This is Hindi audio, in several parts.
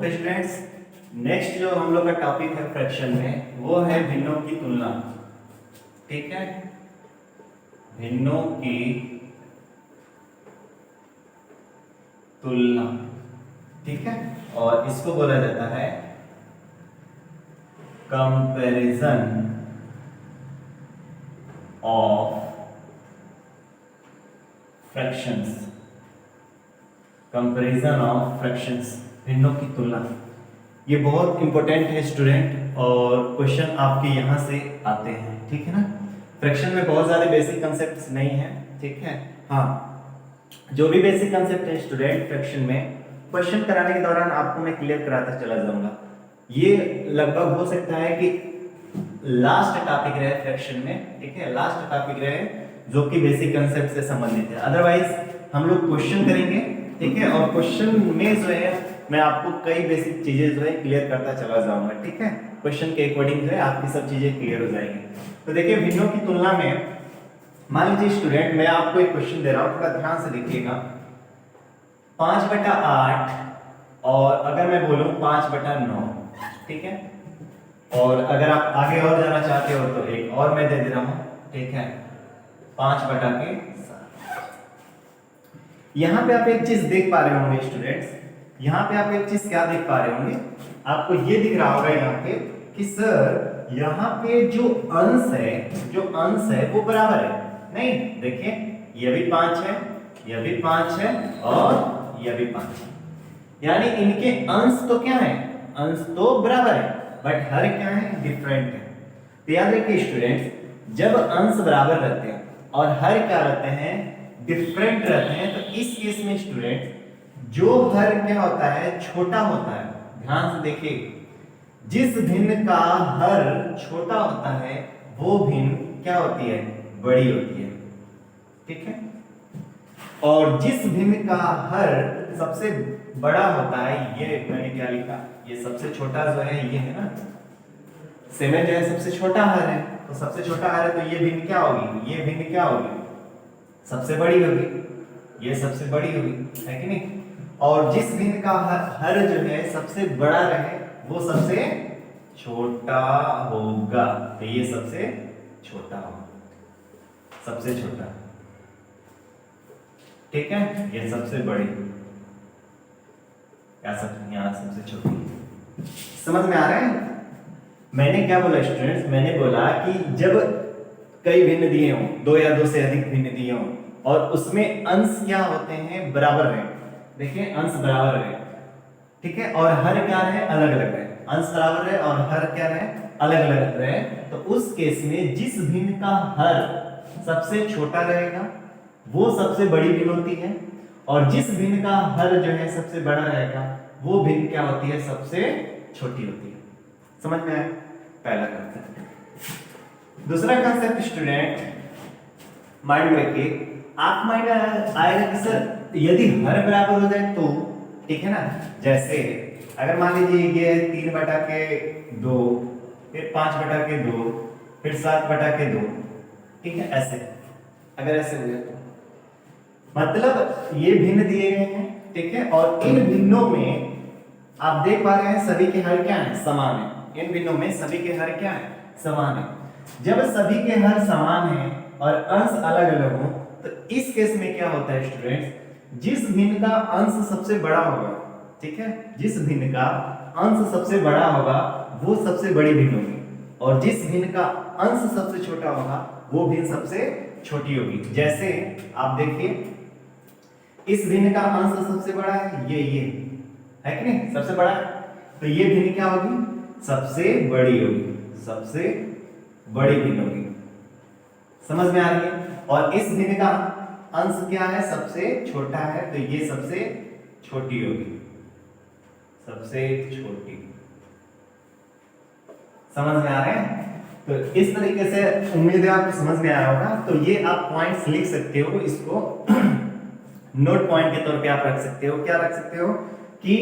स्टूडेंट्स, नेक्स्ट जो हम लोग का टॉपिक है फ्रैक्शन में वो है भिन्नों की तुलना। ठीक है, भिन्नों की तुलना। ठीक है, और इसको बोला जाता है comparison of fractions. Comparison of fractions, भिन्नों की तुलना। ये बहुत इंपॉर्टेंट है स्टूडेंट, और क्वेश्चन आपके यहाँ से आते हैं। ठीक है ना, फ्रैक्शन में बहुत सारे बेसिक कंसेप्ट्स नहीं है। ठीक है, हाँ, जो भी बेसिक कंसेप्ट है स्टूडेंट फ्रैक्शन में, क्वेश्चन कराने के दौरान आपको मैं क्लियर कराता चला जाऊंगा। ये लगभग हो सकता है कि लास्ट टॉपिक रहे फ्रैक्शन में। ठीक है, लास्ट टॉपिक रहे जो कि बेसिक कंसेप्ट से संबंधित है। अदरवाइज हम लोग क्वेश्चन करेंगे। ठीक है, और क्वेश्चन में जो है मैं आपको कई बेसिक चीजें जो है क्लियर करता चला जाऊंगा। ठीक है, क्वेश्चन के अकॉर्डिंग जो है आपकी सब चीजें क्लियर हो जाएंगी। तो देखिए, भिन्नों की तुलना में मान लीजिए स्टूडेंट, मैं आपको एक क्वेश्चन दे रहा हूं, थोड़ा ध्यान से देखिएगा। 5/8 और अगर मैं बोलूं 5/9। ठीक है, और अगर आप आगे और जाना चाहते हो तो एक और मैं दे रहा हूं। ठीक है, 5/7। यहां पे आप एक चीज देख पा रहे होंगे स्टूडेंट्स, यहां पे आप एक चीज क्या देख पा रहे होंगे, आपको ये दिख रहा होगा यहाँ पे कि सर यहाँ पे जो अंश है वो बराबर है। नहीं, देखिए, ये भी 5 है, यह भी 5 है, और यह भी 5 है। यानी इनके अंश तो क्या है, अंश तो बराबर है, बट हर क्या है, डिफरेंट है। तो याद रखिए स्टूडेंट्स, जब अंश बराबर रहते हैं और हर क्या रहते हैं, डिफरेंट रहते हैं, तो इस केस में स्टूडेंट जो हर क्या होता है, छोटा होता है। ध्यान से देखिए, जिस भिन्न का हर छोटा होता है वो भिन्न क्या होती है, बड़ी होती है। ठीक है, और जिस भिन्न का हर सबसे बड़ा होता है, ये मैंने क्या लिखा, ये सबसे छोटा जो है ये है ना, सेवन जो है सबसे छोटा हर है, तो सबसे छोटा हर है, तो ये भिन्न क्या होगी, ये भिन्न क्या होगी, सबसे बड़ी होगी, ये सबसे बड़ी होगी, है कि नहीं। और जिस भिन्न का हर जो है सबसे बड़ा रहे वो सबसे छोटा होगा, तो ये सबसे छोटा होगा, सबसे छोटा। ठीक है, ये सबसे बड़ी, या सब यहां सबसे छोटी। समझ में आ रहा है मैंने क्या बोला स्टूडेंट्स, मैंने बोला कि जब कई भिन्न दिए हों, 2 या 2 से अधिक भिन्न दिए हों, और उसमें अंश क्या होते हैं, बराबर रहे। देखिए, अंश बराबर रहे। ठीक है, और हर क्या रहे, अलग अलग रहे। अंश बराबर रहे और हर क्या रहे, अलग अलग रहे, तो उस केस में जिस भिन्न का हर सबसे छोटा रहेगा वो सबसे बड़ी भिन्न होती है, और जिस भिन्न का हर जो है सबसे बड़ा रहेगा वो भिन्न क्या होती है, सबसे छोटी होती है। समझ में आया पहला कंसेप्ट। दूसरा कंसेप्ट स्टूडेंट, माइंड में रखिए, आप माइंड आएगा कि सर यदि हर बराबर हो जाए तो, ठीक है ना, जैसे अगर मान लीजिए ये 3/2, फिर 5/2, फिर 7/2। ठीक है, ऐसे अगर ऐसे हो जाए तो मतलब ये भिन्न दिए गए हैं। ठीक है, और इन भिन्नों में आप देख पा रहे हैं सभी के हर क्या है, समान है। इन भिन्नों में सभी के हर क्या है, समान है। जब सभी के हर समान है और अंश अलग अलग हो, तो इस केस में क्या होता है स्टूडेंट्स, जिस भिन्न का अंश सबसे बड़ा होगा, ठीक है, जिस भिन्न का अंश सबसे बड़ा होगा वो सबसे बड़ी भिन्न होगी, और जिस भिन्न का अंश सबसे छोटा होगा वो भिन्न सबसे छोटी होगी। जैसे आप देखिए, इस भिन्न का अंश सबसे बड़ा है, ये है कि नहीं, सबसे बड़ा है, तो ये भिन्न क्या होगी, सबसे बड़ी होगी, सबसे बड़ी भिन्न होगी। समझ में आ रही है। और इस भिन्न का अंश क्या है, सबसे छोटा है, तो ये सबसे छोटी होगी, सबसे छोटी। समझ में आ रहे हैं। तो इस तरीके से उम्मीद है आपको समझ में आया होगा। तो ये आप पॉइंट्स लिख सकते हो, इसको नोट पॉइंट के तौर पे आप रख सकते हो। क्या रख सकते हो कि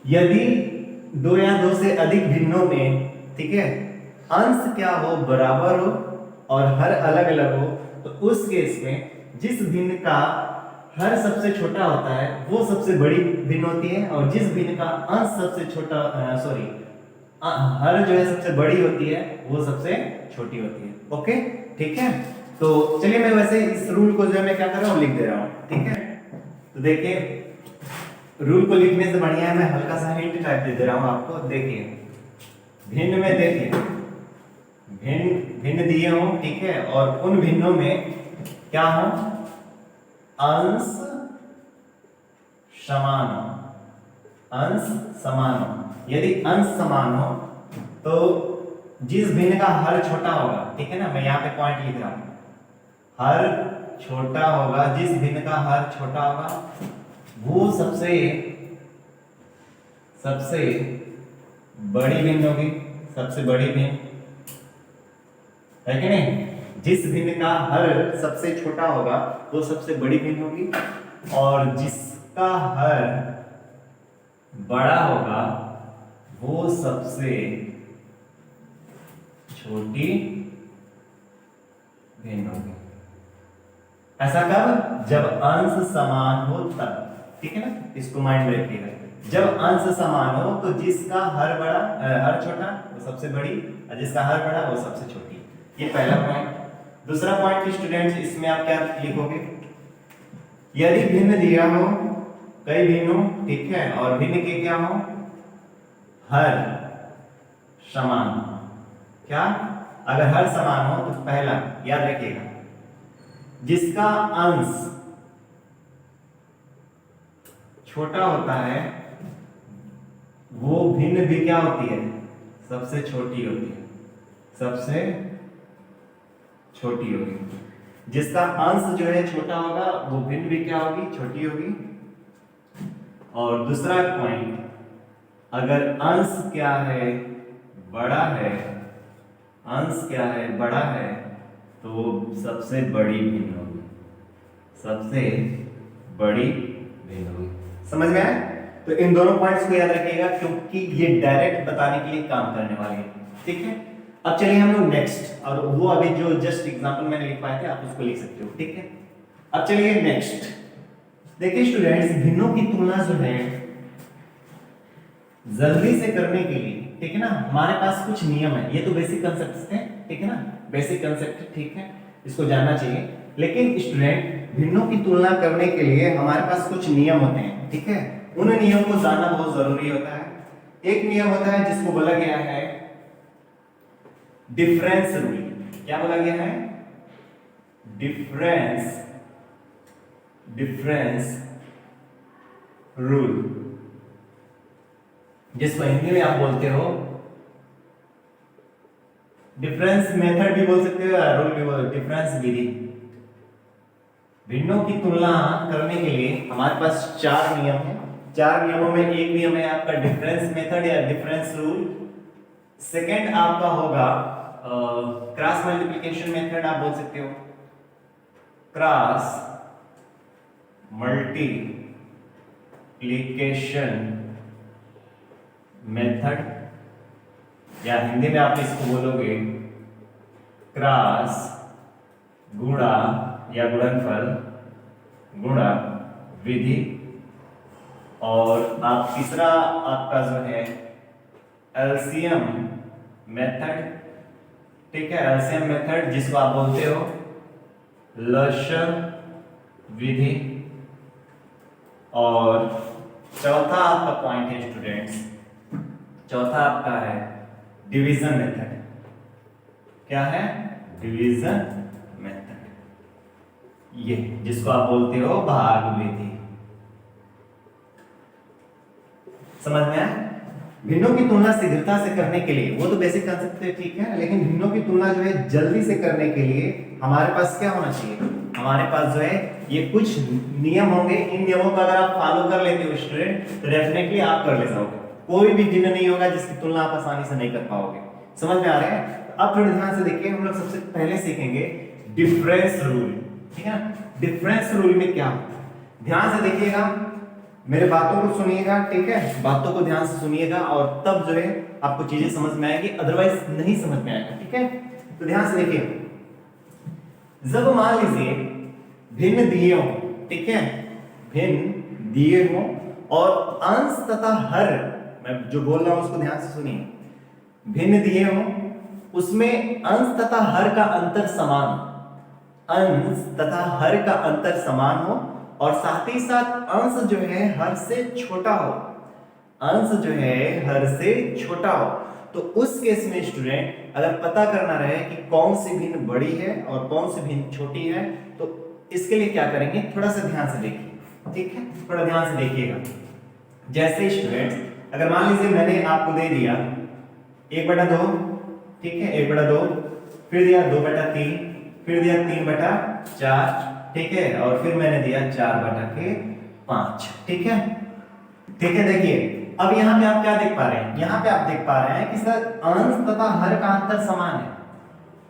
यदि 2 या 2 से अधिक भिन्नों में, ठीक है, अंश क्या हो, बराबर हो और हर अलग अलग हो, तो उस केस में जिस भिन्न का हर सबसे छोटा होता है वो सबसे बड़ी भिन्न होती है, और जिस भिन्न का अंश सबसे छोटा हर जो है सबसे बड़ी होती है वो सबसे छोटी होती है। ओके ठीक है, तो चलिए मैं वैसे इस रूल को जो है मैं क्या कर रहा हूँ लिख दे रहा हूँ। ठीक है, तो देखिए रूल को लिखने से बढ़िया है मैं हल्का सा हिंट टाइप दे रहा हूँ आपको। देखिए भिन्न में देखिए भिन्न भिन्न दिए हों, ठीक है, और उन भिन्नों में क्या हो, अंश समान हो, अंश समान हो। यदि अंश समान हो तो जिस भिन्न का हर छोटा होगा, ठीक है ना, मैं यहाँ पे पॉइंट लिख रहा हूं, हर छोटा होगा, जिस भिन्न का हर छोटा होगा वो सबसे बड़ी भिन्न होगी, सबसे बड़ी भिन्न है कि नहीं। जिस भिन्न का हर सबसे छोटा होगा वो सबसे बड़ी भिन्न होगी, और जिसका हर बड़ा होगा वो सबसे छोटी भिन्न होगी। ऐसा कब, जब अंश समान हो तब, ठीक है ना, इसको माइंड में रखिएगा। जब अंश समान हो तो जिसका हर बड़ा हर छोटा वो सबसे बड़ी, और जिसका हर बड़ा वो सबसे छोटी। ये पहला पॉइंट। दूसरा पॉइंट स्टूडेंट्स, इसमें आप क्या लिखोगे, यदि भिन्न दिया हो, कई भिन्न हो, ठीक है, और भिन्न के क्या हो, हर समान। क्या, अगर हर समान हो तो पहला याद रखिएगा, जिसका अंश छोटा होता है वो भिन्न भी क्या होती है, सबसे छोटी होती है, सबसे छोटी होगी। जिसका अंश जो है छोटा होगा वो भिन्न भी क्या होगी, छोटी होगी। और दूसरा पॉइंट, अगर अंश क्या है, बड़ा है, अंश क्या है, बड़ा है, तो वो सबसे बड़ी भिन्न होगी, सबसे बड़ी भिन्न होगी। समझ में आया? तो इन दोनों पॉइंट्स को याद रखिएगा क्योंकि ये डायरेक्ट बताने के लिए काम करने वाले हैं। ठीक है, अब चलिए हम लोग नेक्स्ट, और वो अभी जो जस्ट एग्जांपल मैंने लिख पाए थे आप उसको लिख सकते हो। ठीक है, अब चलिए नेक्स्ट। देखिए स्टूडेंट्स, भिन्नों की तुलना जो है जल्दी से करने के लिए, ठीक है ना, हमारे पास कुछ नियम है। ये तो बेसिक कंसेप्ट है, ठीक है ना, बेसिक कंसेप्ट, ठीक है, इसको जानना चाहिए। लेकिन स्टूडेंट, भिन्नों की तुलना करने के लिए हमारे पास कुछ नियम होते हैं, ठीक है, उन नियम को जानना बहुत जरूरी होता है। एक नियम होता है जिसको बोला गया है डिफरेंस रूल। क्या बोला गया है, डिफरेंस रूल, जिसको हिंदी में आप बोलते हो डिफरेंस मेथड भी बोल सकते हो या रूल भी बोल, डिफरेंस विधि। भिन्नों की तुलना करने के लिए हमारे पास 4 नियम हैं। 4 नियमों में एक नियम है आपका डिफरेंस मेथड या डिफरेंस रूल। सेकंड आपका होगा क्रॉस मल्टीप्लिकेशन मेथड, आप बोल सकते हो क्रॉस मल्टीप्लिकेशन मेथड, या हिंदी में आप इसको बोलोगे क्रॉस गुणा या गुणनफल गुणा विधि। और आप तीसरा आपका जो है एलसीएम मेथड, ठीक है, एलसीएम मेथड जिसको आप बोलते हो लसर विधि। और चौथा आपका पॉइंट है स्टूडेंट्स, चौथा आपका है डिवीजन मेथड। क्या है, डिवीजन मेथड, ये जिसको आप बोलते हो भाग विधि। समझ में आया? भिन्नों की तुलना शीघ्रता से करने के लिए, वो तो बेसिक कंसेप्ट है, ठीक है, लेकिन भिन्नों की तुलना जो है जल्दी से करने के लिए हमारे पास क्या होना चाहिए, हमारे पास जो है ये कुछ नियम होंगे। इन नियमों का अगर आप फॉलो कर लेते हो स्टूडेंट तो डेफिनेटली आप कर ले जाओगे। कोई भी भिन्न नहीं होगा जिसकी तुलना आप आसानी से नहीं कर पाओगे। समझ में आ रहा है? अब थोड़ी ध्यान से देखिए, हम लोग सबसे पहले सीखेंगे डिफरेंस रूल। ठीक है, डिफरेंस रूल में क्या होता है, ध्यान से देखिएगा, मेरे बातों को सुनिएगा, ठीक है, बातों को ध्यान से सुनिएगा और तब जो है आपको चीजें समझ में आएगी, अदरवाइज नहीं समझ में आएगा। ठीक है, तो ध्यान से देखिए, जब मान लीजिए भिन्न दिए हो, ठीक है, भिन्न दिए हों और अंश तथा हर, मैं जो बोल रहा हूं उसको ध्यान से सुनिए, भिन्न दिए हों, उसमें अंश तथा हर का अंतर समान, अंश तथा हर का अंतर समान हो और साथ ही साथ अंश जो है हर से छोटा हो, अंश जो है हर से छोटा हो। तो उस केस में स्टूडेंट अगर पता करना रहे कि कौन सी भिन्न बड़ी है और कौन सी भिन्न छोटी है, तो इसके लिए क्या करेंगे, थोड़ा सा ध्यान से देखिए, ठीक है, थोड़ा ध्यान से देखिएगा। जैसे स्टूडेंट्स, अगर मान लीजिए मैंने आपको दे दिया 1/2, ठीक है, 1/2, फिर दिया 2/3, फिर दिया 3/4, ठीक है, और फिर मैंने दिया 4/5, ठीक है, ठीक है। देखिए अब यहाँ पे आप क्या देख पा रहे हैं, यहाँ पे आप देख पा रहे हैं कि सर अंश तथा हर का अंतर समान है।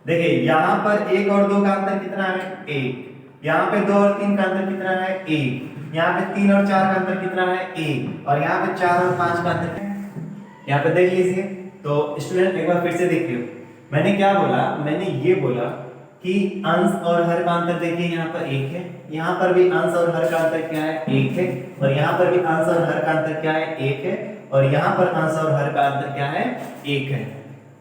देखिए यहाँ पर 1 और 2 का अंतर कितना है, 1, यहाँ पे 2 और 3 का अंतर कितना है, 1, यहाँ पे 3 और 4 का अंतर कितना है, 1, और यहाँ पे 4 और 5 का अंतर है, यहाँ पे देख लीजिए। तो स्टूडेंट एक बार फिर से देखिए, मैंने क्या बोला, मैंने ये बोला कि अंश और हर का अंतर देखिए यहाँ पर 1 है, यहाँ पर भी अंश और हर का अंतर क्या है, 1 है, और यहाँ पर भी अंश और हर का अंतर क्या है, 1 है, और यहाँ पर अंश और हर का अंतर क्या है, 1 है।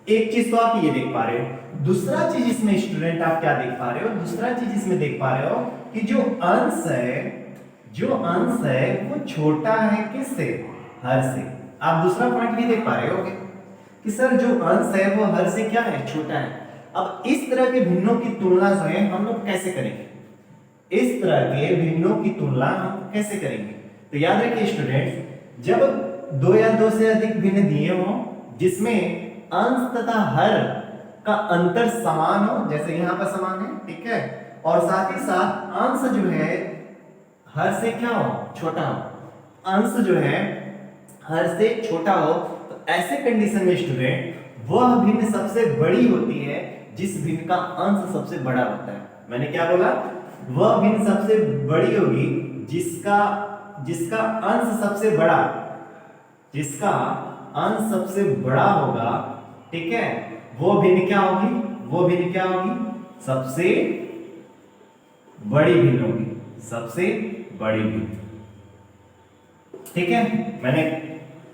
एक चीज तो आप ये देख पा रहे हो। दूसरा चीज इसमें स्टूडेंट आप क्या देख पा रहे हो, दूसरा चीज इसमें देख पा रहे हो कि जो अंश है वो छोटा है किससे, हर से। आप दूसरा पॉइंट ये देख पा रहे हो कि सर जो अंश है वो हर से क्या है, छोटा है। अब इस तरह के भिन्नों की तुलना जो है हम लोग कैसे करेंगे, इस तरह के भिन्नों की तुलना हम कैसे करेंगे। तो याद रखिए स्टूडेंट्स, जब 2 या 2 से अधिक भिन्न दिए हों जिसमें अंश तथा हर का अंतर समान हो, जैसे यहाँ पर समान है, ठीक है, और साथ ही साथ अंश जो है हर से क्या हो, छोटा हो, अंश जो है हर से छोटा हो, तो ऐसे कंडीशन में स्टूडेंट वह भिन्न सबसे बड़ी होती है जिस भिन्न का अंश सबसे बड़ा होता है। मैंने क्या बोला, वह भिन्न सबसे बड़ी होगी जिसका अंश सबसे बड़ा, जिसका अंश सबसे बड़ा होगा, ठीक है, वो भिन्न क्या होगी, वो भिन्न क्या होगी, सबसे बड़ी भिन्न होगी, सबसे बड़ी भिन्न, ठीक है। मैंने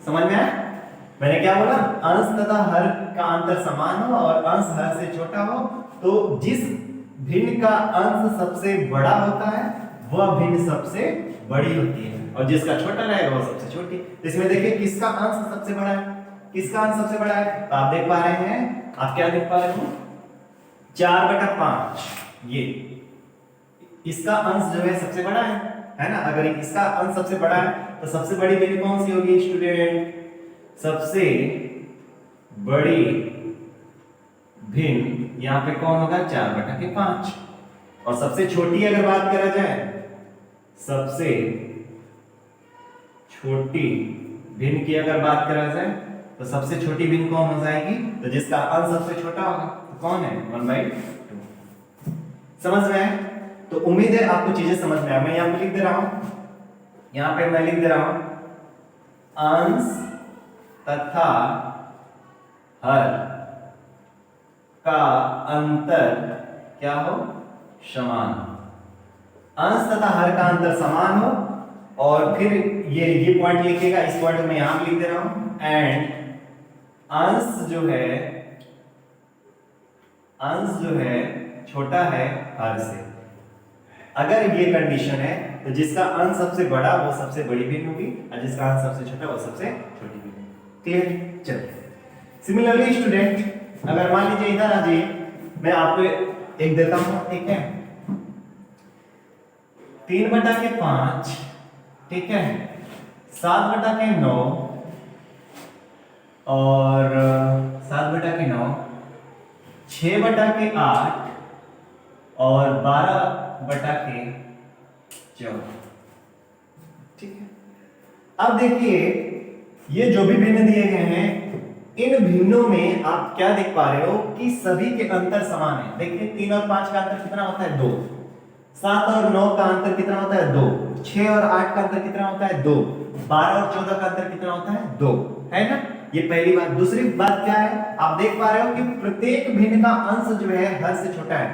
समझ में आया, मैंने क्या बोला, अंश तथा हर का अंतर समान हो और अंश हर से छोटा हो, तो जिस भिन्न का अंश सबसे बड़ा होता है वह भिन्न सबसे बड़ी होती है, और जिसका छोटा रहेगा वह सबसे छोटी। इसमें देखिए किसका अंश सबसे बड़ा है, किसका अंश सबसे बड़ा है, तो आप देख पा रहे हैं, आप क्या देख पा रहे हो, 4/5, ये इसका अंश जो है सबसे बड़ा है ना। अगर इसका अंश सबसे बड़ा है तो सबसे बड़ी भिन्न कौन सी होगी स्टूडेंट, सबसे बड़ी भिन्न यहाँ पे कौन होगा, 4/5, और सबसे छोटी अगर बात करा जाए, सबसे छोटी भिन्न की अगर बात करा जाए तो सबसे छोटी भिन्न कौन हो जाएगी, तो जिसका अंश सबसे छोटा होगा, तो कौन है, 1/2। समझ में आए, तो उम्मीद है आपको चीजें समझ में आए। मैं यहाँ पे लिख दे रहा हूं, यहाँ पे मैं लिख दे रहा हूं, अंश तथा हर का अंतर क्या हो, समान, अंश तथा हर का अंतर समान हो, और फिर ये पॉइंट लिखिएगा, इस पॉइंट में यहां लिख दे रहा हूं, एंड अंश जो है छोटा है हर से। अगर ये कंडीशन है तो जिसका अंश सबसे बड़ा वो सबसे बड़ी भिन्न होगी, और जिसका अंश सबसे छोटा वो सबसे छोटी भिन्न। क्लियर, चलिए। सिमिलरली स्टूडेंट, अगर मान लीजिए इधर आ जाइए, मैं आपको एक देता हूं, ठीक है, 3/5, ठीक है, 7/9 और 7/9, 6/8 और 12/14, ठीक है। अब देखिए ये जो भी भिन्न दिए गए हैं, इन भिन्नों में आप क्या देख पा रहे हो कि सभी के अंतर समान है। देखिए 3 और 5 का अंतर कितना होता है, 2, 7 और 9 का अंतर कितना होता है, 2, 6 और 8 का अंतर कितना होता है, 2, 12 और 14 का अंतर कितना होता है, 2, है ना। ये पहली बात। दूसरी बात क्या है, आप देख पा रहे हो कि प्रत्येक भिन्न का अंश जो है हर से छोटा है।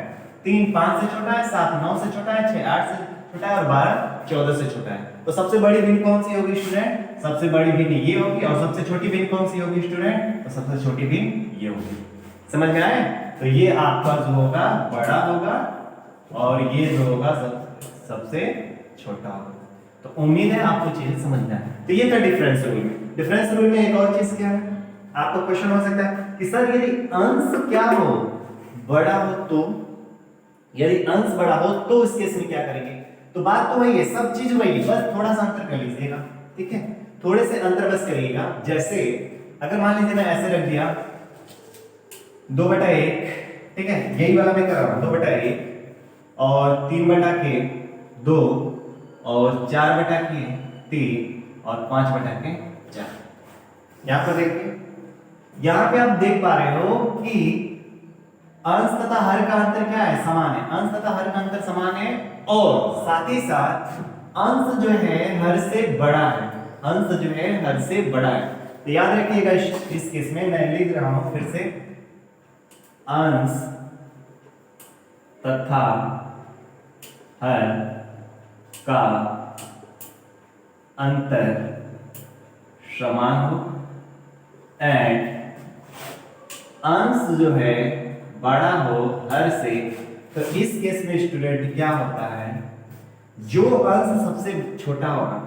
3 5 से छोटा है, 7 9 से छोटा है, 6 8 से छोटा है और 12 14 से छोटा है। तो सबसे बड़ी भिन्न कौन सी होगी स्टूडेंट? सबसे बड़ी भिन्न ये होगी। और सबसे छोटी भिन्न कौन सी होगी स्टूडेंट? तो सबसे छोटी भिन्न ये होगी। समझ में आए? तो ये आपका जो होगा बड़ा होगा और ये जो होगा सबसे छोटा होगा। तो उम्मीद है आपको चीजें समझ में आए। तो ये था डिफरेंस रूल में। डिफरेंस रूल में एक और चीज क्या है, आपको क्वेश्चन हो सकता है कि सर यदि अंश क्या हो बड़ा हो तो, यदि अंश बड़ा हो तो इस केस में क्या करेंगे? तो बात तो वही है, सब चीज वही है, बस थोड़ा सा अंतर कर लीजिएगा। ठीक है, थोड़े से अंतर बस करिएगा। जैसे अगर मान लीजिए मैं ऐसे रख दिया 2/1, ठीक है, यही वाला मैं कर रहा हूं 2/1 और 3/2 और 4/3 और 5/4। यहां पर देखिए, यहां पे आप देख पा रहे हो कि अंश तथा हर का अंतर क्या है? समान है। अंश तथा हर का अंतर समान है और साथ ही साथ अंश जो है हर से बड़ा है। अंश जो है हर से बड़ा है। तो याद रखिएगा इस केस में मैं लिख रहा हूं फिर से, अंश तथा हर का अंतर समान हो एंड अंश जो है बड़ा हो हर से। तो इस केस में स्टूडेंट क्या होता है, जो अंश सबसे छोटा होगा,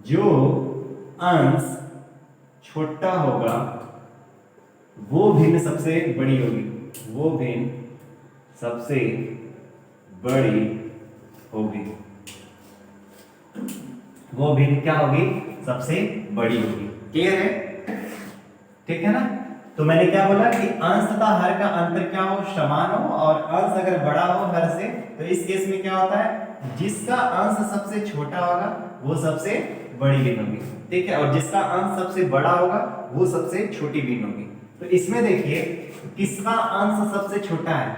जो अंश छोटा होगा वो भिन्न सबसे बड़ी होगी, वो भिन्न सबसे बड़ी होगी, वो भिन्न क्या होगी? सबसे बड़ी होगी। क्लियर है? ठीक है ना? तो मैंने क्या बोला कि अंश तथा हर का अंतर क्या हो? समान हो और अंश अगर बड़ा हो हर से, तो इस केस में क्या होता है? जिसका अंश सबसे छोटा होगा वो सबसे बड़ी भिन्न होगी। ठीक है, और जिसका अंश सबसे बड़ा होगा वो सबसे छोटी भिन्न होगी। तो इसमें देखिए किसका अंश सबसे छोटा है?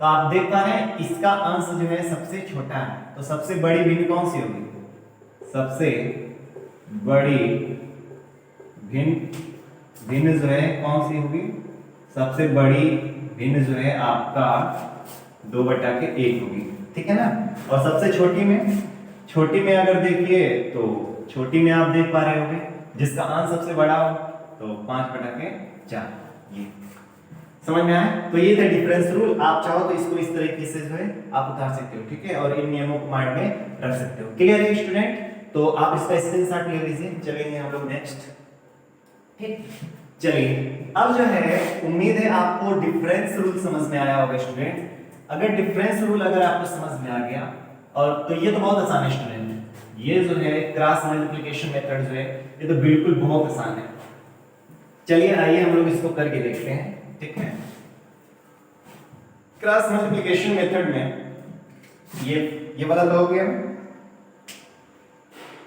तो आप देख पा रहे हैं इसका अंश जो है सबसे छोटा है। तो सबसे बड़ी भिन्न कौन सी होगी? सबसे बड़ी भिन्न जो है कौन सी होगी? सबसे बड़ी भिन्न जो है आपका 2/1 होगी। ठीक है ना? और सबसे छोटी में अगर देखिए तो छोटी में आप देख पा रहे होंगे जिसका अंश सबसे बड़ा हो तो 5/4। ये समझ में आया? तो ये था डिफरेंस रूल। आप चाहो तो इसको इस तरीके से जो है आप उतार सकते हो। ठीक है, और इन नियमों को माइंड में रख सकते हो। क्लियर है स्टूडेंट? तो आप इसका स्क्रीनशॉट ले लीजिए। चलेंगे हम लोग नेक्स्ट। ठीक, चलिए अब जो है उम्मीद है आपको डिफरेंस रूल समझ में आया होगा स्टूडेंट। अगर डिफरेंस रूल अगर आपको समझ में आ गया और तो ये तो बहुत आसान है स्टूडेंट। ये जो है क्रॉस मल्टीप्लिकेशन मेथड जो है ये तो बिल्कुल बहुत आसान है। चलिए आइए हम लोग इसको करके देखते हैं। ठीक है, क्रॉस मल्टीप्लिकेशन मेथड में ये वाला तो हो गया,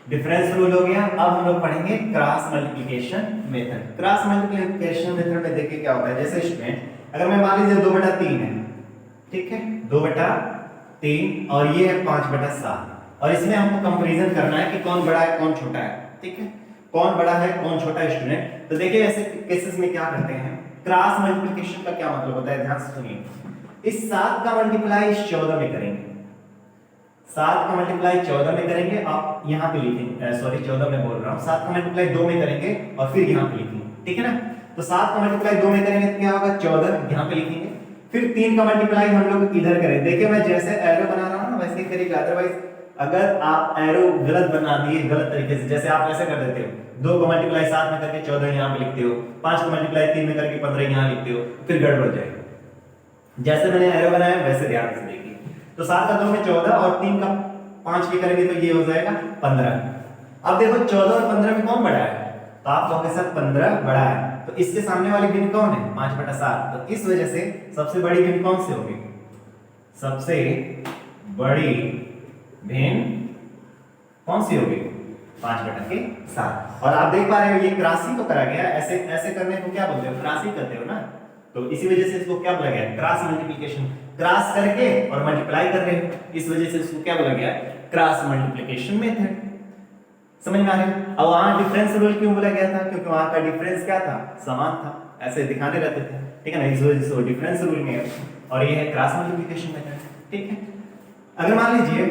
डिफरेंस रूल हो गया। अब हम लोग पढ़ेंगे cross multiplication method. Cross multiplication method में देखिए क्या होता है। जैसे स्टूडेंट अगर मैं मान लीजिए 2/3 है, ठीक है, 2/3 और ये है 5/7 और इसमें हमको कंपैरिजन करना है कि कौन बड़ा है कौन छोटा है। ठीक है, कौन बड़ा है कौन छोटा है स्टूडेंट। तो देखिए ऐसे केसेस में क्या करते हैं, क्रॉस मल्टीप्लिकेशन का क्या मतलब होता है, ध्यान से सुनिए। इस 7 का मल्टीप्लाई इस 14 में करेंगे, 7 का मल्टीप्लाई 14 में करेंगे। आप यहाँ पे लिखेंगे, सॉरी 14 में बोल रहा हूँ, 7 का मल्टीप्लाई 2 में करेंगे और फिर यहाँ पे लिखेंगे। ठीक है ना? तो 7 का मल्टीप्लाई 2 में करेंगे तो क्या होगा, 14 यहाँ पे लिखेंगे। फिर 3 का मल्टीप्लाई हम लोग इधर करें। देखिए मैं जैसे एरो बना रहा हूँ ना वैसे ही करिएगा। अदरवाइज अगर आप एरो गलत बना दिए गलत तरीके से, जैसे आप ऐसे कर देते हो 2 का मल्टीप्लाई 7 में करके 14 यहाँ पे लिखते हो, 5 का मल्टीप्लाई 3 में करके 15 यहाँ लिखते हो, फिर गड़बड़ जाएगा। जैसे मैंने एरो बनाया वैसे ध्यान से देखिए। तो 7 का 2 में 14 और 3 का 5 भी करेंगे तो ये हो जाएगा 15। अब देखो 14 और 15 में कौन बड़ा है, तो आप कहोगे सर 15 बड़ा है। तो इसके सामने वाली भिन्न कौन है, 5/7। तो इस वजह से सबसे बड़ी भिन्न कौन सी होगी, सबसे बड़ी भिन्न कौन सी होगी, 5/7। और आप देख पा रहे हो ये क्रॉस ही तो करा गया। ऐसे ऐसे करने को क्या बोलते हो, क्रॉस ही करते हो ना। तो इसी वजह से इसको क्या बोला गया, क्रॉस मल्टीप्लिकेशन। क्रॉस करके और मल्टीप्लाई कर रहे हो, इस वजह से इसको क्या बोला गया, क्रॉस मल्टीप्लिकेशन मेथड। समझ में आ रहा है? अब वहां डिफरेंस रूल क्यों बोला गया था, क्योंकि वहां का डिफरेंस क्या था, समान था, ऐसे दिखाने रहते थे। ठीक है ना, इस वजह से डिफरेंस रूल में और ये है क्रॉस मल्टीप्लिकेशन मेथड। ठीक है, अगर मान लीजिए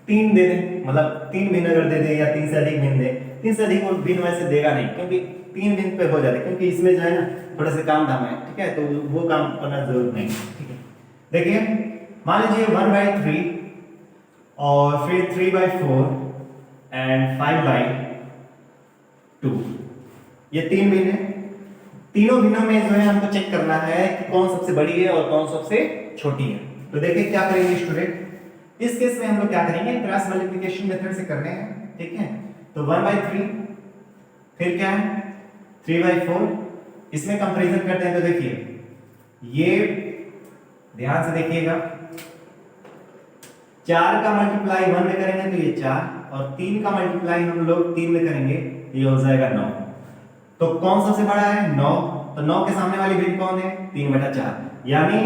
3 दे दें, मतलब 3 भिन्न अगर दे दे या 3 से अधिक भिन्न दे, 3 से अधिक वो भिन्न वैसे देगा नहीं, क्योंकि 3 भिन्न पे हो जाता है, क्योंकि इसमें जो है ना थोड़ा सा काम धाम है, ठीक है, तो वो काम करना जरूर नहीं, ठीक है। देखिए मान लीजिए 1/3 और फिर 3/4 एंड 5/2, ये 3 भिन्न है। तीनों भिन्नों में जो है हमको चेक करना है कि कौन सबसे बड़ी है और कौन सबसे छोटी है। तो देखिए क्या करेंगे स्टूडेंट, इस केस में हम लोग क्या करेंगे, क्रॉस मल्टीप्लिकेशन मेथड से करने हैं, ठीक है। तो 1/3 फिर क्या है 3/4, इसमें कंपैरिजन करते हैं। तो देखिए ये ध्यान से देखिएगा, 4 का मल्टीप्लाई 1 में करेंगे तो ये 4, और 3 का मल्टीप्लाई हम लोग 3 में करेंगे तो ये हो जाएगा 9। तो कौन सबसे बड़ा है 9, तो 9 के सामने वाली भिन्न कौन है 3/4, यानी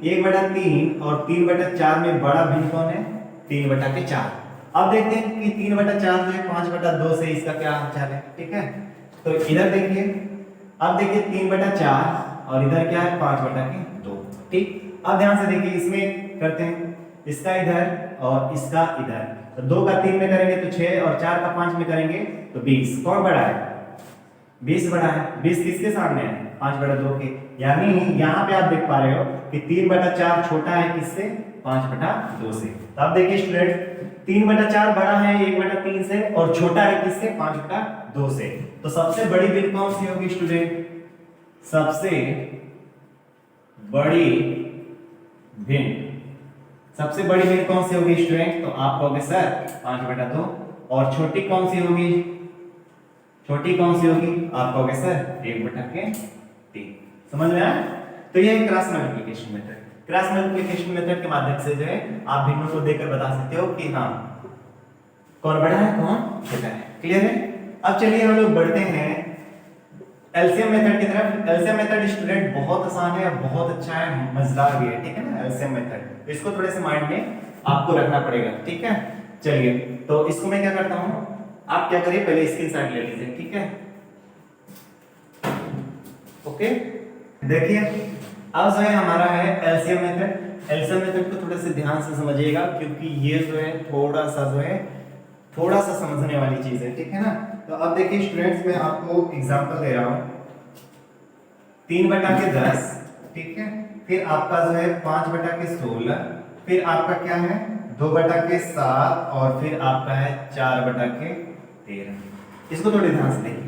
1/3 और 3/4 में बड़ा भिन्न कौन है 3/4। अब देखते हैं कि 3/4 जो है 5/2 से इसका क्या हालचाल है, ठीक है। तो इधर देखिए, अब देखिए 3/4 और इधर क्या है 5/2, ठीक। अब ध्यान से देखिए, इसमें करते हैं इसका इधर और इसका इधर, तो 2 का 3 में करेंगे तो 6 और 4 का 5 में करेंगे तो 20। कौन बड़ा है 20 बड़ा है। 20 किसके सामने है 5/2 के, यानी यहाँ पे आप देख पा रहे हो कि 3/4 छोटा है किससे 5/2 से। तो आप देखिए स्टूडेंट 3/4 बड़ा है 1/3 से और छोटा है किससे 5/2 से। तो सबसे बड़ी भिन्न कौन सी होगी स्टूडेंट, सबसे बड़ी भिन्न, सबसे बड़ी भिन्न कौन सी होगी स्टूडेंट, तो आप कहोगे सर 5/2। और छोटी कौन सी होगी, छोटी कौन सी होगी, आप कहोगे सर 1/3। समझ में आया। तो ये है cross multiplication method. Cross multiplication method के माध्यम से जो है आप भिन्नों को देखकर बता सकते हो कि हाँ कौन बड़ा है कौन छोटा है। क्लियर है। अब चलिए हम लोग बढ़ते हैं एलसीएम मेथड की तरफ। एलसीएम मेथड स्टूडेंट बहुत आसान है, बहुत अच्छा है, मजेदार भी है, ठीक है ना। एलसीएम मेथड इसको थोड़े से माइंड में आपको रखना पड़ेगा, ठीक है। चलिए तो इसको मैं क्या करता हूं, आप क्या करिए पहले स्क्रीनशॉट ले लीजिए, ठीक है। ओके देखिए अब जो है हमारा है एलसीएम मेथड। एलसीएम मेथड को थोड़ा सा ध्यान से समझिएगा, क्योंकि ये जो है थोड़ा सा समझने वाली चीज है, ठीक है ना। तो अब देखिए स्टूडेंट्स मैं आपको एग्जांपल दे रहा हूं 3/10, ठीक है। फिर आपका जो है 5/16, फिर आपका क्या है 2/7 और फिर आपका है 4/13। इसको थोड़ी ध्यान से देखिए।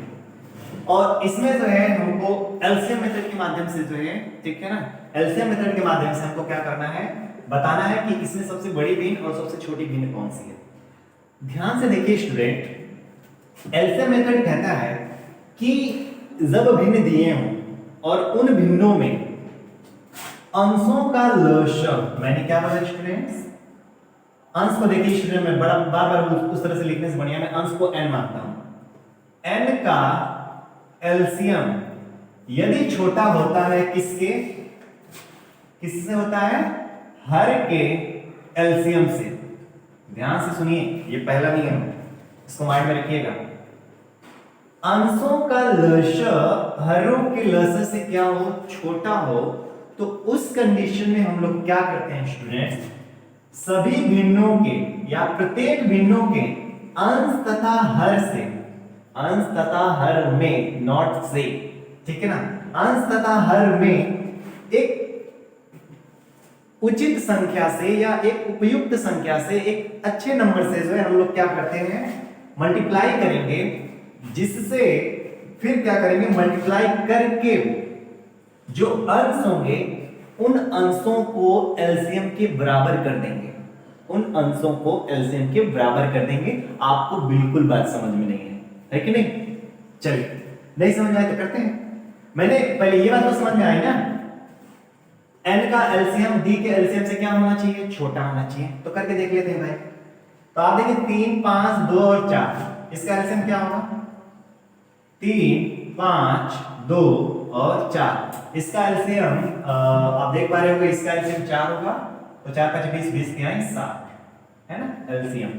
और इसमें जो है हमको एलसीएम मेथड के माध्यम से जो है, ठीक है ना, एलसीएम मेथड के माध्यम से हमको क्या करना है, बताना है कि इसमें सबसे बड़ी भिन्न और सबसे छोटी भिन्न कौन सी है। ध्यान से देखिए स्टूडेंट, एलसीएम मेथड कहता है कि जब भिन्न दिए हों और उन भिन्नों में अंशों का लसक, मैंने क्या बोला स्टूडेंट्स, अंश को देखिए स्टूडेंट, मैं बड़ा बार बार उस तरह से लिखने से बढ़िया मैं अंश को n मानता हूं। n का एलसीएम यदि छोटा होता है किससे होता है, हर के एलसीएम से। ध्यान से सुनिए, ये पहला नियम, इसको माइंड में रखिएगा। अंशों का लसक हरों के लसक से क्या हो, छोटा हो, तो उस कंडीशन में हम लोग क्या करते हैं स्टूडेंट्स, सभी भिन्नों के या प्रत्येक भिन्नों के अंश तथा हर से, अंश तथा हर में, नॉट से, ठीक है ना, अंश तथा हर में एक उचित संख्या से या एक उपयुक्त संख्या से, एक अच्छे नंबर से जो है हम लोग क्या करते हैं, मल्टीप्लाई करेंगे, जिससे फिर क्या करेंगे, मल्टीप्लाई करके जो अंश होंगे उन अंशों को एलसीएम के बराबर कर देंगे, उन अंशों को एलसीएम के बराबर कर देंगे। आपको बिल्कुल बात समझ में नहीं है कि नहीं। चलिए नहीं समझ में आए तो करते हैं। मैंने पहले ये बात तो समझ में आई ना, n का एलसीएम d के एलसीएम से क्या होना चाहिए, छोटा होना चाहिए। तो करके देख लेते हैं भाई। तो आप देखिए 3, 5, 2 और 4, इसका एलसीएम क्या होगा, 3, 5, 2 और 4। इसका एलसीएम आप देख पा रहे होंगे, इसका एलसीएम 4 होगा, तो 4 5 20, 20 के आए 60, है ना एलसीएम।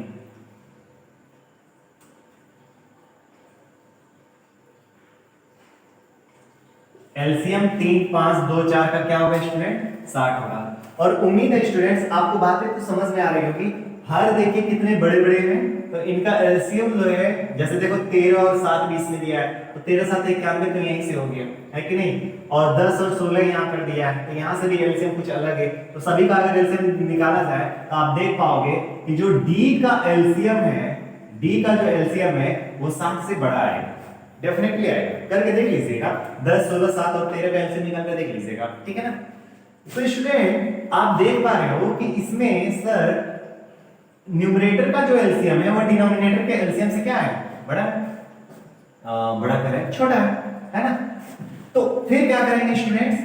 एलसीएम 3, 5, 2, 4 का क्या होगा स्टूडेंट, 60 होगा। और उम्मीद है स्टूडेंट्स आपको बातें तो समझ में आ रही होगी। हर देखिए कितने बड़े बड़े हैं, तो इनका एलसीएम जो है, जैसे देखो 13 और 7 20 में दिया है, तो 13 7 91 तो यहीं से हो गया है कि नहीं, और 10 और 16 यहाँ पर दिया है, तो यहाँ से भी एलसीएम कुछ अलग है। तो सभी का अगर एलसीएम निकाला जाए तो आप देख पाओगे कि जो डी का एलसीएम है, डी का जो एलसीएम है वो 7 से बड़ा आएगा, डेफिनेटली आएगा, करके देख लीजिएगा। 10 16 7 और 13 का एलसीएम निकाल कर देख लीजिएगा, ठीक है ना। तो स्टूडेंट आप देख पा रहे हो कि इसमें सर न्यूमरेटर का जो एलसीएम है वो डिनोमिनेटर के एलसीएम से क्या है, बड़ा है, बड़ा करें छोटा है ना। तो फिर क्या करेंगे स्टूडेंट्स,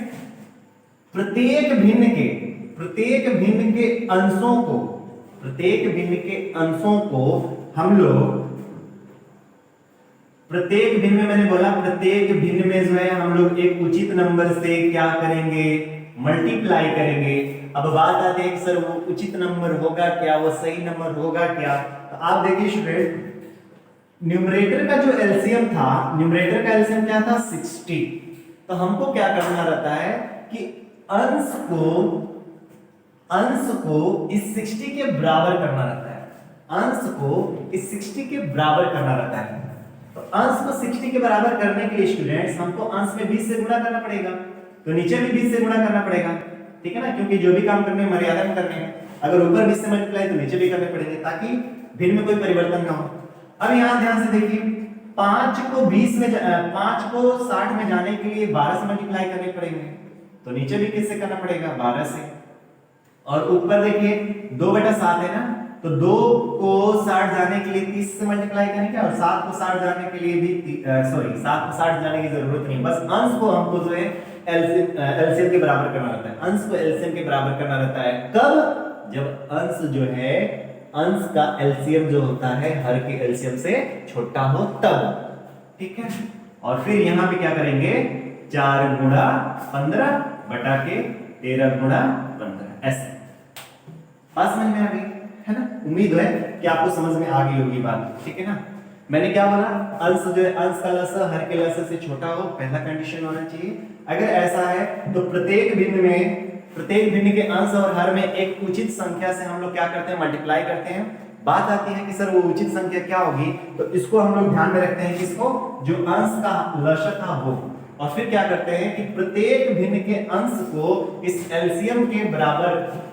प्रत्येक भिन्न के अंशों को, प्रत्येक भिन्न के अंशों को हम लोग, प्रत्येक भिन्न में मैंने बोला प्रत्येक भिन्न में जो है हम लोग एक उचित नंबर से क्या करेंगे, मल्टीप्लाई करेंगे। अब बात आती है कि सर वो उचित नंबर होगा क्या, वो सही नंबर होगा क्या। तो आप देखिए स्टूडेंट, न्यूमरेटर का जो एलसीएम था, न्यूमरेटर का एलसीएम क्या था 60, तो हमको क्या करना रहता है कि अंश को इस 60 के बराबर करना रहता है, अंश को इस 60 के बराबर करना रहता है। तो अंश को 60 के बराबर करने के लिए स्टूडेंट्स हमको अंश में 20 से गुणा करना पड़ेगा, तो नीचे भी 20 से गुणा करना पड़ेगा, ठीक है ना, क्योंकि जो भी काम करने हैं मर्यादा में करने हैं। अगर ऊपर 20 से मल्टीप्लाई तो नीचे भी करने पड़ेंगे, ताकि भिन्न में कोई परिवर्तन ना हो। अब यहां ध्यान से देखिए, 5 को 60 में जाने के लिए 12 से मल्टीप्लाई करने पड़ेंगे, तो नीचे भी किससे करना पड़ेगा, 12 से। और ऊपर देखिए 2/7 है ना, तो 2 को 60 जाने के लिए 30 से मल्टीप्लाई करेंगे, और 7 को 60 जाने के लिए भी 7 को 60 जाने की जरूरत नहीं, बस अंश को हमको जो है एलसीएम के बराबर करना रहता है, अंश को एलसीएम के बराबर करना रहता है। कब, जब अंश जो है, अंश का एलसीएम जो होता है हर के एलसीएम से छोटा हो तब, ठीक है। और फिर यहां पे क्या करेंगे, 4 गुणा 15 बटा के 13 गुणा 15, ऐसे। बात समझ में आ गई है ना, उम्मीद है कि आपको समझ में आ गई होगी बात, ठीक है ना। मैंने क्या बोला, अंश जो है, अंश का लसा हर के लसा से छोटा हो, पहला कंडीशन होना चाहिए। अगर ऐसा है तो प्रत्येक भिन्न के अंश और हर में एक उचित संख्या से हम लोग क्या करते हैं, मल्टीप्लाई करते हैं। बात आती है कि सर वो उचित संख्या क्या होगी, तो इसको हम लोग ध्यान में रखते हैं, किसको, जो अंश का लसा था वो। और फिर क्या करते हैं कि प्रत्येक भिन्न के अंश को इस एलसीएम के बराबर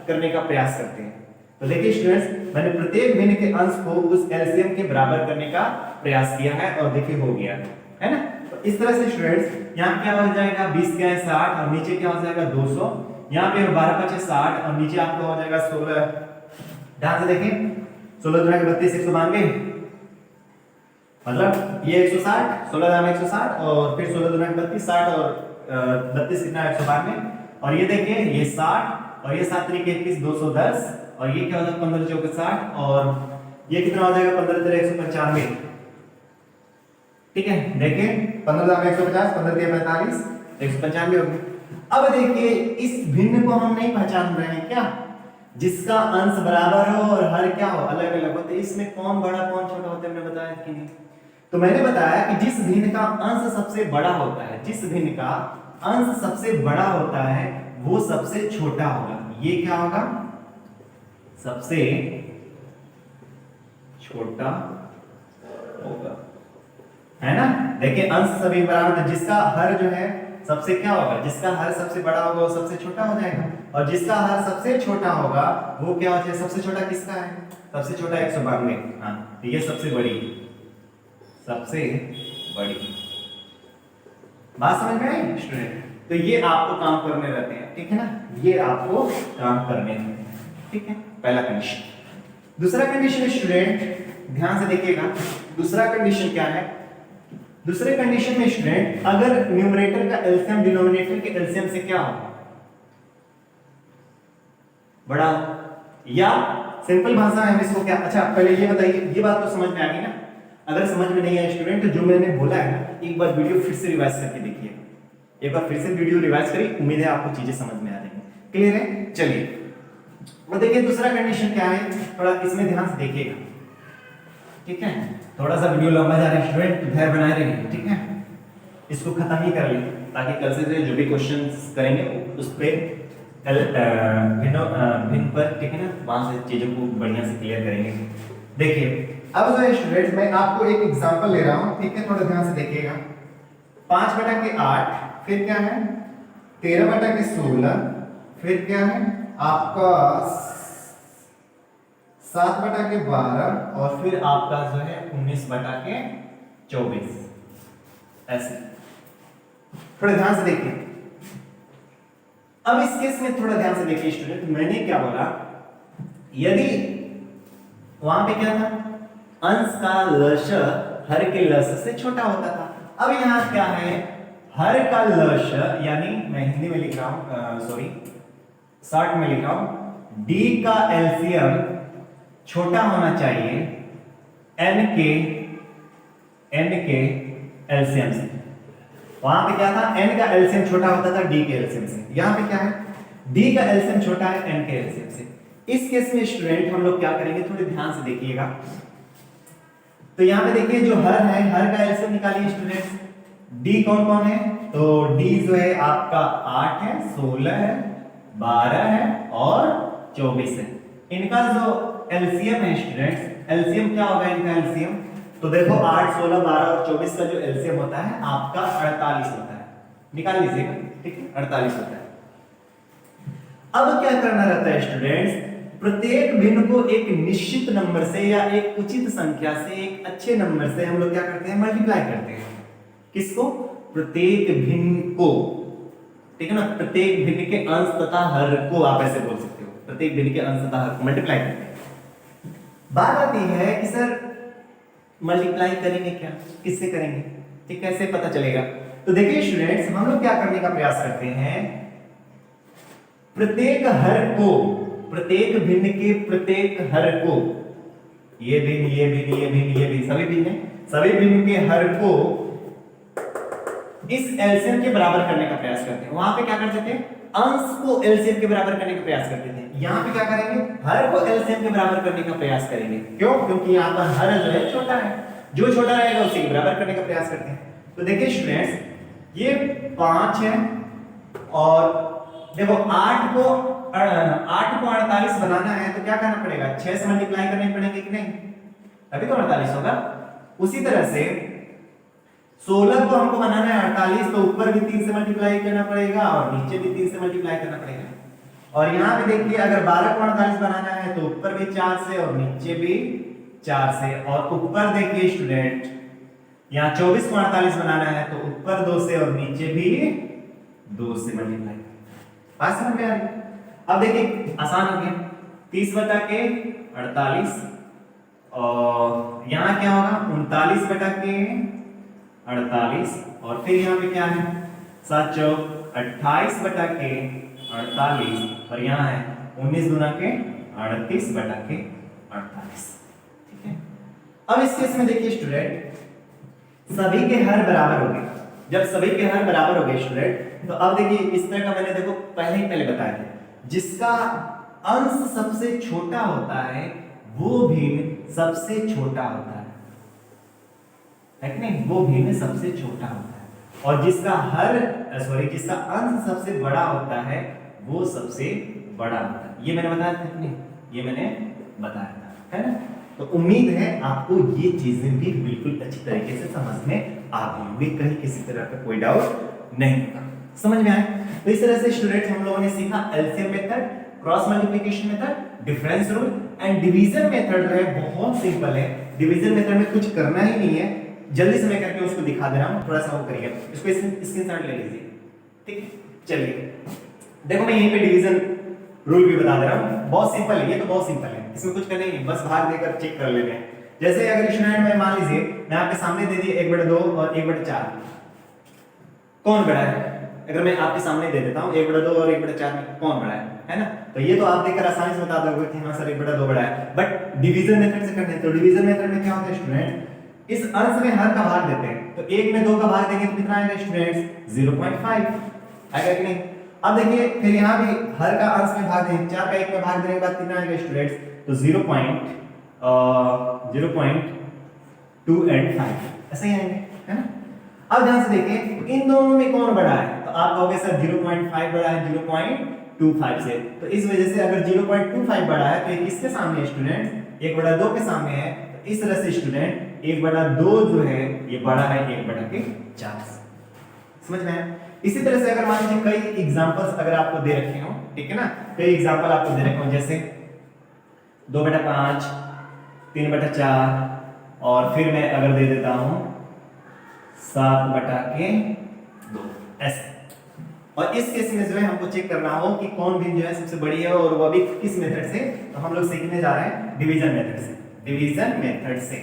करने का प्रयास करते हैं। तो देखिए स्टूडेंट्स, मैंने प्रत्येक भिन्न के अंश को उस एलसीएम के बराबर करने का प्रयास किया है, और देखिए हो गया है ना। तो इस तरह से स्टूडेंट्स यहाँ क्या हो जाएगा, 20 क्या है 60, और नीचे क्या हो जाएगा 200। यहाँ पे 12 5 60, और नीचे आपको हो जाएगा 16। ध्यान से देखिए, 16 गुना 32 192, मतलब ये 160, 16 गुना 160, और फिर 16 गुना 32 60, और 32 कितना 192, और ये देखिए ये 60, और ये 7 3 21 210, और ये क्या हो जाएगा 15 4 60, और ये कितना हो जाएगा 15 3 195, ठीक है। देखिए 15 150, 15 3 45, 195 हो गया। अब देखिए इस भिन्न को हम नहीं पहचान रहे हैं क्या, जिसका अंश बराबर हो और हर क्या हो, अलग अलग हो, तो इसमें कौन बड़ा कौन छोटा होता है, मैंने बताया कि नहीं। तो मैंने बताया कि जिस भिन्न का अंश सबसे बड़ा होता है, जिस भिन्न का अंश सबसे बड़ा होता है वो सबसे छोटा होगा। ये क्या होगा, सबसे छोटा होगा, है ना। देखिए अंश सभी बराबर है, जिसका हर जो है सबसे क्या होगा, जिसका हर सबसे बड़ा होगा वो सबसे छोटा हो जाएगा, और जिसका हर सबसे छोटा होगा वो क्या हो जाएगा, सबसे छोटा किसका है, सबसे छोटा 192, हाँ, तो ये सबसे बड़ी बात समझ में आई स्टूडेंट। तो ये आपको काम करने रहते हैं, ठीक है ना, ये आपको काम करने हैं, ठीक है, पहला कंडीशन। दूसरा कंडीशन स्टूडेंट ध्यान से देखिएगा, दूसरा कंडीशन क्या है। दूसरे कंडीशन में स्टूडेंट अगर न्यूमरेटर का एलसीएम डिनोमिनेटर के एलसीएम से क्या हो, बड़ा, या सिंपल भाषा में हम इसको क्या, अच्छा पहले ये बताइए, ये बात तो समझ में आ गई ना। अगर समझ में नहीं आया स्टूडेंट तो जो मैंने बोला है ना, एक बार वीडियो फिर से रिवाइज करके देखिए, एक बार फिर से वीडियो रिवाइज करिए, उम्मीद है आपको चीजें समझ में आ जाएंगी। क्लियर है, चलिए वो देखिए दूसरा कंडीशन क्या है, थोड़ा इसमें ध्यान से देखिएगा, ठीक है। थोड़ा सा वीडियो लंबा जा रहा है स्टूडेंट, तो धैर्य बनाए रहिए, ठीक है। इसको खत्म ही कर लें ताकि कल से जो भी क्वेश्चंस करेंगे उस पर भिन्न पर, ठीक है ना, वहां से चीजों को बढ़िया से क्लियर करेंगे। देखिए अब जो है स्टूडेंट्स, मैं आपको एक एग्जांपल ले रहा हूं, ठीक है, थोड़ा ध्यान से देखिएगा। 5/8, फिर क्या है 13/16, फिर क्या है आपका 7/12, और फिर आपका जो है 19/24। ऐसे थोड़ा ध्यान से देखिए। अब इस केस में थोड़ा ध्यान से देखिए स्टूडेंट, मैंने क्या बोला, यदि वहां पे क्या था, अंश का लश हर के लश से छोटा होता था। अब यहां क्या है, हर का लश, यानी मैं हिंदी में लिख रहा हूं, सॉरी शॉर्ट में लिख रहा हूं, डी का एलसीएम छोटा होना चाहिए एन के एलसीएम से। वहां पे क्या था, एन का एलसीएम छोटा होता था डी के एलसीएम से। यहां पे क्या है, डी का एलसीएम छोटा है एन के एलसीएम से। इस केस में स्टूडेंट हम लोग क्या करेंगे, थोड़े ध्यान से देखिएगा। तो यहां पे देखिए जो हर है, हर का एलसीएम निकालिए स्टूडेंट्स। डी कौन कौन है, तो डी जो है आपका 8 है, 16 है, 12 है और 24 है। इनका जो एलसीएम है स्टूडेंट्स, एलसीएम क्या होगा इनका एलसीएम, तो देखो 8, 16, 12 और 24 का जो एलसीएम होता है आपका 48 होता है। निकाल लीजिएगा, ठीक है, 48 होता है। अब क्या करना रहता है स्टूडेंट्स, प्रत्येक भिन्न को एक निश्चित नंबर से या एक उचित संख्या से, एक अच्छे नंबर से हम लोग क्या करते हैं, मल्टीप्लाई करते हैं। किसको, प्रत्येक भिन्न को, ठीक है ना, प्रत्येक भिन्न के अंश तथा हर को आप ऐसे बोल सकते हो, प्रत्येक भिन्न के अंश तथा हर को मल्टीप्लाई करते हैं। बात आती है कि सर मल्टीप्लाई करेंगे क्या, किससे करेंगे, ठीक, कैसे पता चलेगा। तो देखिए स्टूडेंट्स, हम लोग क्या करने का प्रयास करते हैं, प्रत्येक हर को, प्रत्येक भिन्न के प्रत्येक हर को, ये भिन्न, ये भिन्न, ये भिन्न, ये भिन्न, सभी भिन्न है, सभी भिन्न के हर को इस एलसीएम के बराबर करने का प्रयास करते हैं। वहां पे क्या करते थे, अंश को एलसीएम के बराबर करने का प्रयास करते थे। यहां पे क्या करेंगे, हर को एलसीएम के बराबर करने का प्रयास करेंगे। क्यों, क्योंकि यहां पर हर जो है छोटा है, जो छोटा रहेगा उसी के बराबर करने का प्रयास करते हैं। तो देखिए स्टूडेंट्स, ये 5 है और देखो 8 को 48 बनाना है तो क्या करना पड़ेगा, 6 से मल्टीप्लाई करने पड़ेंगे कि नहीं, तभी तो 48 होगा। उसी तरह से 16 को हमको बनाना है 48, तो ऊपर भी 3 से मल्टीप्लाई करना पड़ेगा और नीचे भी 3 से मल्टीप्लाई करना पड़ेगा। और यहाँ पे देखिए अगर 12 को 48 बनाना है तो ऊपर भी 4 से और नीचे भी 4 से, और ऊपर देखिए स्टूडेंट, यहाँ 24 को 48 बनाना है तो ऊपर 2 से और नीचे भी 2 से मल्टीप्लाई। बात समझ में आ रही। अब देखिए आसान हो गया, 30/48 और यहाँ क्या होगा 39/48, और फिर यहाँ पे क्या है 7 चौक 28/48 और यहाँ है 19 दूना के 38/48, ठीक है। अब इस केस में देखिए स्टूडेंट, सभी के हर बराबर हो गए। जब सभी के हर बराबर हो गए स्टूडेंट, तो अब देखिए इस तरह का मैंने देखो पहले बताया था, जिसका अंश सबसे छोटा होता है वो भिन्न सबसे छोटा होता है कि नहीं, वो भिन्न सबसे छोटा होता है, और जिसका जिसका अंश सबसे बड़ा होता है वो सबसे बड़ा होता है। ये मैंने बताया था कि नहीं, ये मैंने बताया था, है ना। तो उम्मीद है आपको ये चीजें भी बिल्कुल अच्छी तरीके से समझ में आ गई होंगी, कहीं किसी तरह का कोई डाउट नहीं होगा, समझ में आया। तो इस तरह से स्टूडेंट्स हम लोगों ने सीखा LCM method, cross multiplication method, difference rule and division method जो है बहुत सिंपल है। डिवीजन मेथड में कुछ करना ही नहीं है, जल्दी से मैं करके उसको दिखा दे रहा हूं, थोड़ा सा वो करिए, इसको स्क्रीनशॉट ले लीजिए, ठीक है। चलिए देखो मैं यहीं पे डिवीजन रूल भी बता दे रहा हूं, बहुत सिंपल है, ये तो बहुत सिंपल है, इसमें कुछ करना ही नहीं, बस भाग देकर चेक कर लेना है। जैसे अगर स्टूडेंट में मान लीजिए मैं आपके सामने दे दिए 1/2 और 1/4, कौन बड़ा है, अगर मैं आपके सामने दे देता हूं 1/2 और 1/4 में कौन बड़ा है ना, तो ये तो आप देखकर आसानी से बता दोगे कि हां सर 1/2 बड़ा है। बट डिवीजन मेथड से करते हैं, तो डिवीजन मेथड में क्या होता है स्टूडेंट, इस अंश में हर का भाग देते हैं, तो 1 में 2 का भाग देंगे तो कितना आएगा स्टूडेंट्स 0.5 आएगा कि नहीं। अब देखिए फिर यहाँ भी हर का अंश में भाग देंगे, 4 का 1 में भाग देने के बाद कितना आएगा स्टूडेंट्स, तो 0.2 and 5 ऐसे ही आएंगे, है ना। अब ध्यान से देखिए इन दोनों में कौन बड़ा है, तो आप कहोगे सर 0.5 बड़ा है, 0.2 0.25 से। तो इस वजह से अगर 0.25 बड़ा है तो ये किसके सामने है स्टूडेंट, 1/2 के सामने है। तो इस तरह से स्टूडेंट 1/2 जो है ये बड़ा है 1/4 से। समझ में आया? इसी तरह से अगर मान लीजिए कई एग्जांपल्स अगर आपको दे रखे हो, ठीक है ना, कई एग्जांपल आपको दे रखे हो जैसे 2/5, 3/4 और फिर मैं अगर दे देता हूं 7/2 ऐसे। और इस केस में जो है हमको चेक करना हो कि कौन भिन्न जो है सबसे बड़ी है, और वो भी किस मेथड से। तो हम लोग सीखने जा रहे हैं डिवीजन मेथड से, डिवीजन मेथड से,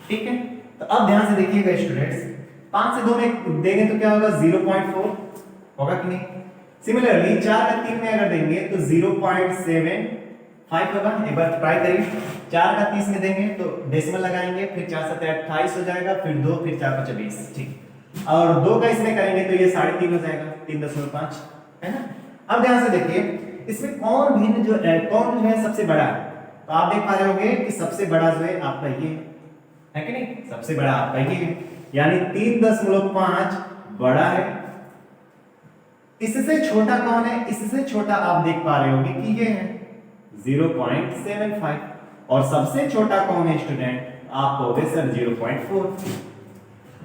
ठीक है। तो अब ध्यान से देखिएगा स्टूडेंट्स, 5 से 2 में देंगे तो क्या होगा, 0.4 होगा कि नहीं। सिमिलरली 4 का 3 में अगर देंगे तो 0.75 होगा। एक बार ट्राई करिए, 4 का 30 में देंगे तो डेसिमल लगाएंगे, फिर 4 7 28 हो जाएगा, फिर 2, फिर 4 5 20, ठीक। और 2 का इसमें करेंगे तो ये 3.5 हो जाएगा, 3.5 है ना। अब ध्यान से देखिए इसमें कौन भिन्न जो है सबसे बड़ा है। तो आप देख पा रहे होंगे कि सबसे बड़ा जो है आपका ये है कि नहीं, सबसे बड़ा आपका ये है, यानी 3.5 बड़ा है। इससे छोटा कौन है, इससे छोटा आप देख पा रहे होंगे कि ये है 0.75, और सबसे छोटा कौन है स्टूडेंट, आप कहोगे सर 0.4।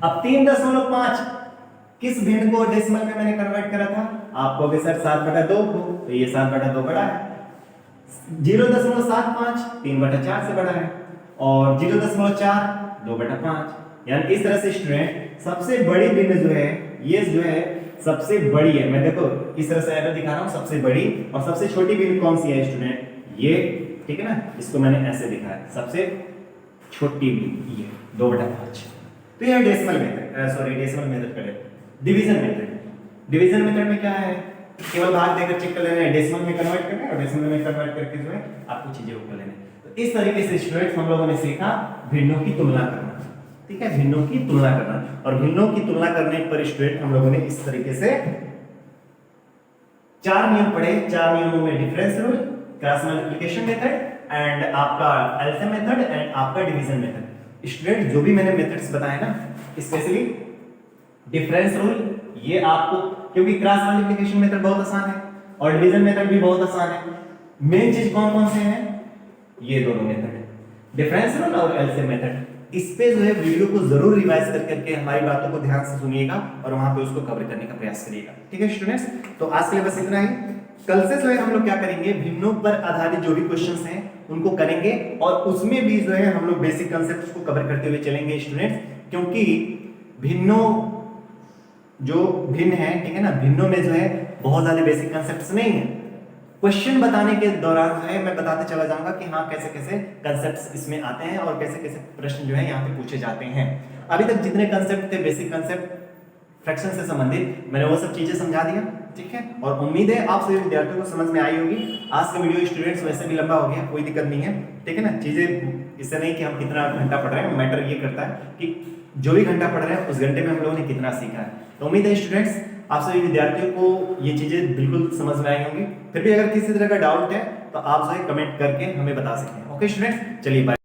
अब 3.5 किस भिन्न को डेसिमल में मैंने कन्वर्ट करा था, आप कहोगे सर 7/2 को, तो ये 7/2 बड़ा है। 0.75 3/4 से बड़ा है, और 0.4 2/5। यानी इस तरह से स्टूडेंट सबसे बड़ी भिन्न जो है ये जो है सबसे बड़ी है। मैं देखो इस तरह से एरो दिखा रहा हूं, सबसे बड़ी। और सबसे छोटी भिन्न कौन सी है स्टूडेंट, ये, ठीक है ना, इसको मैंने ऐसे दिखाया, सबसे छोटी भिन्न ये 2/5। तो ये decimal method, sorry decimal method करें, डिवीजन मेथड। डिवीजन मेथड में क्या है, केवल भाग देकर चेक कर लेना है, डेसिमल में कन्वर्ट करना है, और डेसिमल में कन्वर्ट करके जो है आपको चीजें वो कर लेना है। तो इस तरीके से स्टूडेंट्स हम लोगों ने सीखा भिन्नों की तुलना करना, ठीक है, भिन्नों की तुलना करना। और भिन्नों की तुलना करने पर स्टूडेंट हम लोगों ने इस तरीके से 4 नियम पढ़े। 4 नियमों में difference rule, cross multiplication method, and आपका एलसीएम मेथड, एंड आपका डिवीजन मेथड। स्टूडेंट जो भी मैंने मेथड्स बताए ना, स्पेशली डिफरेंस रूल, ये आपको, क्योंकि क्रॉस मल्टीप्लिकेशन मेथड बहुत आसान है और डिवीजन मेथड भी बहुत आसान है। मेन चीज कौन कौन से हैं, ये दोनों मेथड, डिफरेंस रूल और एलसीएम मेथड। इस पे जो है वीडियो को जरूर रिवाइज करके हमारी बातों को ध्यान से सुनिएगा और वहां पे उसको कवर करने का प्रयास करिएगा, ठीक है स्टूडेंट्स। तो आज के लिए बस इतना ही। कल से जो है हम लोग क्या करेंगे, भिन्नों पर आधारित जो भी क्वेश्चंस हैं उनको करेंगे, और उसमें भी जो है हम लोग बेसिक कांसेप्ट्स को कवर करते हुए चलेंगे स्टूडेंट्स। क्योंकि भिन्नों जो भिन्न है, ठीक है ना, भिन्नों में जो है बहुत ज्यादा बेसिक कांसेप्ट्स नहीं है। क्वेश्चन बताने के दौरान जो है मैं बताते चला जाऊंगा कि हाँ कैसे कैसे कंसेप्ट्स इसमें आते हैं और कैसे कैसे प्रश्न जो है यहाँ पे पूछे जाते हैं। अभी तक जितने कंसेप्ट थे बेसिक कंसेप्ट फ्रैक्शन से संबंधित, मैंने वो सब चीजें समझा दिया, ठीक है। और उम्मीद है आप सभी विद्यार्थियों को समझ में आई होगी। आज का वीडियो स्टूडेंट्स वैसे भी लंबा हो गया, कोई दिक्कत नहीं है, ठीक है ना। चीजें इससे नहीं कि हम कितना घंटा पढ़ रहे हैं, मैटर ये करता है कि जो भी घंटा पढ़ रहे हैं उस घंटे में हम लोगों ने कितना सीखा है। तो उम्मीद है स्टूडेंट्स आप सभी विद्यार्थियों को ये चीजें बिल्कुल समझ में आई होंगी। फिर भी अगर किसी तरह का डाउट है तो आप जो है कमेंट करके हमें बता सकते हैं। ओके स्टूडेंट्स, चलिए बाय।